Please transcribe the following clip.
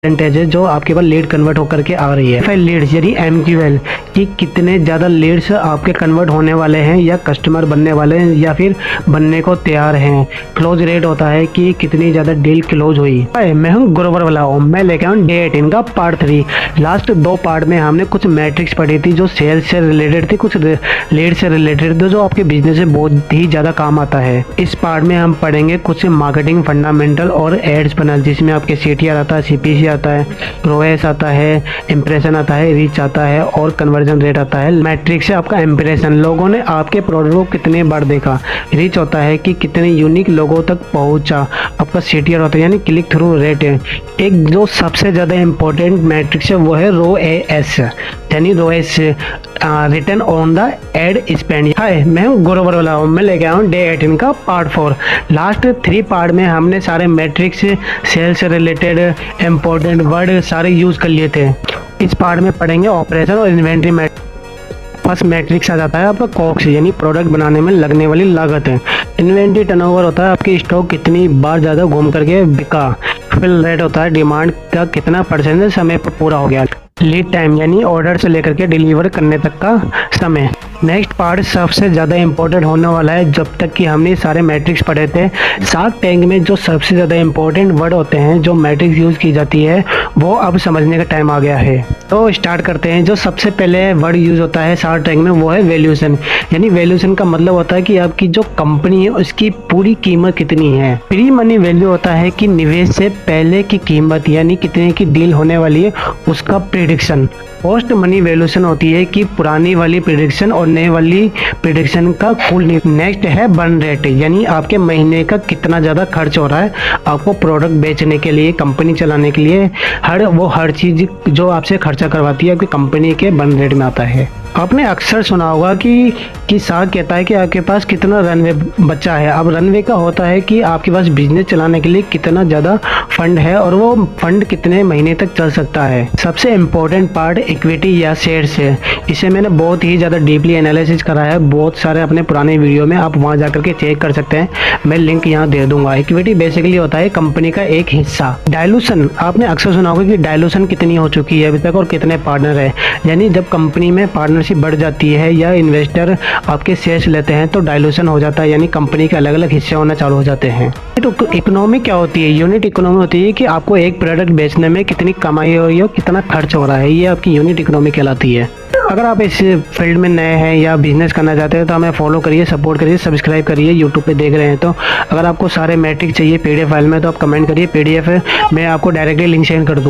Percentage है जो आपके पास लीड कन्वर्ट होकर के आ रही है। फिर लीड्स यानी MQL कि कितने ज़्यादा लीड्स आपके कन्वर्ट होने वाले हैं या कस्टमर बनने वाले हैं या फिर बनने को तैयार हैं। क्लोज रेट होता है कि कितनी ज़्यादा डील क्लोज हुई। मैं हूँ गुरुवर वाला हूँ, मैं लेके आऊँ डे 18 का पार्ट 3। लास्ट 2 पार्ट में हमने कुछ मैट्रिक्स पढ़ी थी जो सेल्स से रिलेटेड थी, कुछ लीड से रिलेटेड थी जो आपके बिजनेस में बहुत ही ज़्यादा काम आता है। इस पार्ट में हम पढ़ेंगे कुछ मार्केटिंग फंडामेंटल और एड्स फनल, जिसमें आपके CTR आता है, CPC आता है, ROAS आता है, इम्प्रेशन आता है, रीच आता है और कन्वर्जन रेट आता है। मैट्रिक्स से आपका इम्प्रेशन, लोगों ने आपके प्रोडक्ट को कितने बार देखा। रीच होता है कि कितने यूनिक लोगों तक पहुंचा। आपका CTR होता है यानी क्लिक थ्रू रेट है। एक जो सबसे ज़्यादा इम्पोर्टेंट मैट्रिक्स है वो है ROAS यानी ROAS, return on the ad spend. Hi, मैं हूँ गुरुवर वाला हूँ, मैं लेके आया हूँ डे 18 का पार्ट 4। लास्ट 3 पार्ट में हमने सारे मैट्रिक्स सेल्स से रिलेटेड इम्पोर्टेंट वर्ड सारे यूज़ कर लिए थे। इस पार्ट में पढ़ेंगे ऑपरेशन और इन्वेंट्री मैट्रिक्स। फर्स्ट मैट्रिक्स आ जाता है आपका कॉक्स यानी प्रोडक्ट बनाने में लगने वाली लागत है। इन्वेंट्री टर्नओवर होता है आपकी स्टॉक कितनी बार ज़्यादा घूम करके बिका। फिल रेट होता है डिमांड का कितना % समय पर पूरा हो गया। लीड टाइम यानी ऑर्डर से लेकर के डिलीवर करने तक का समय। नेक्स्ट पार्ट सबसे ज़्यादा इंपॉर्टेंट होने वाला है। जब तक कि हमने सारे मैट्रिक्स पढ़े थे, शार्क टैंक में जो सबसे ज़्यादा इंपॉर्टेंट वर्ड होते हैं जो मैट्रिक्स यूज़ की जाती है वो अब समझने का टाइम आ गया है। तो स्टार्ट करते हैं। जो सबसे पहले वर्ड यूज़ होता है शार्क टैंक में वो है वैल्यूएशन यानी वैल्यूएशन का मतलब होता है कि आपकी जो कंपनी है उसकी पूरी कीमत कितनी है। प्री मनी वैल्यू होता है कि निवेश से पहले की कीमत यानी कितने की डील होने वाली है उसका प्रिडिक्शन। पोस्ट मनी वैल्यूएशन होती है कि पुरानी वाली प्रिडिक्शन और नई वाली प्रिडिक्शन का कुल। नेक्स्ट है बर्न रेट यानी आपके महीने का कितना ज़्यादा खर्च हो रहा है आपको प्रोडक्ट बेचने के लिए, कंपनी चलाने के लिए। हर चीज़ जो आपसे खर्चा करवाती है आपकी कंपनी के बर्न रेट में आता है। आपने अक्सर सुना होगा कि शार्क कहता है कि आपके पास कितना रनवे बचा है। अब रनवे का होता है कि आपके पास बिजनेस चलाने के लिए कितना ज़्यादा फंड है और वो फंड कितने महीने तक चल सकता है। सबसे इम्पोर्टेंट पार्ट इक्विटी या शेयर्स है। इसे मैंने बहुत ही ज़्यादा डीपली एनालिसिस करा है बहुत सारे अपने पुराने वीडियो में, आप वहाँ जा करके चेक कर सकते हैं, मैं लिंक यहाँ दे दूंगा। इक्विटी बेसिकली होता है कंपनी का एक हिस्सा। डायलूशन, आपने अक्सर सुना होगा कि डायलूशन कितनी हो चुकी है अभी तक और कितने पार्टनर है। यानी जब कंपनी में पार्टनरशिप बढ़ जाती है या इन्वेस्टर आपके शेयर्स लेते हैं तो डायलूशन हो जाता है यानी कंपनी के अलग अलग हिस्से होना चालू हो जाते हैं। इकोनॉमी क्या होती है? यूनिट इकोनॉमी होती है कि आपको एक प्रोडक्ट बेचने में कितनी कमाई हो रही है, कितना खर्च हो रहा है, ये आपकी यूनिट इकोनॉमी कहलाती है। अगर आप इस फील्ड में नए हैं या बिजनेस करना चाहते हैं तो हमें फॉलो करिए, सपोर्ट करिए, सब्सक्राइब करिए। यूट्यूब पे देख रहे हैं तो अगर आपको सारे मैट्रिक्स चाहिए PDF फाइल में तो आप कमेंट करिए, PDF है, मैं आपको डायरेक्टली लिंक शेयर कर दूँ।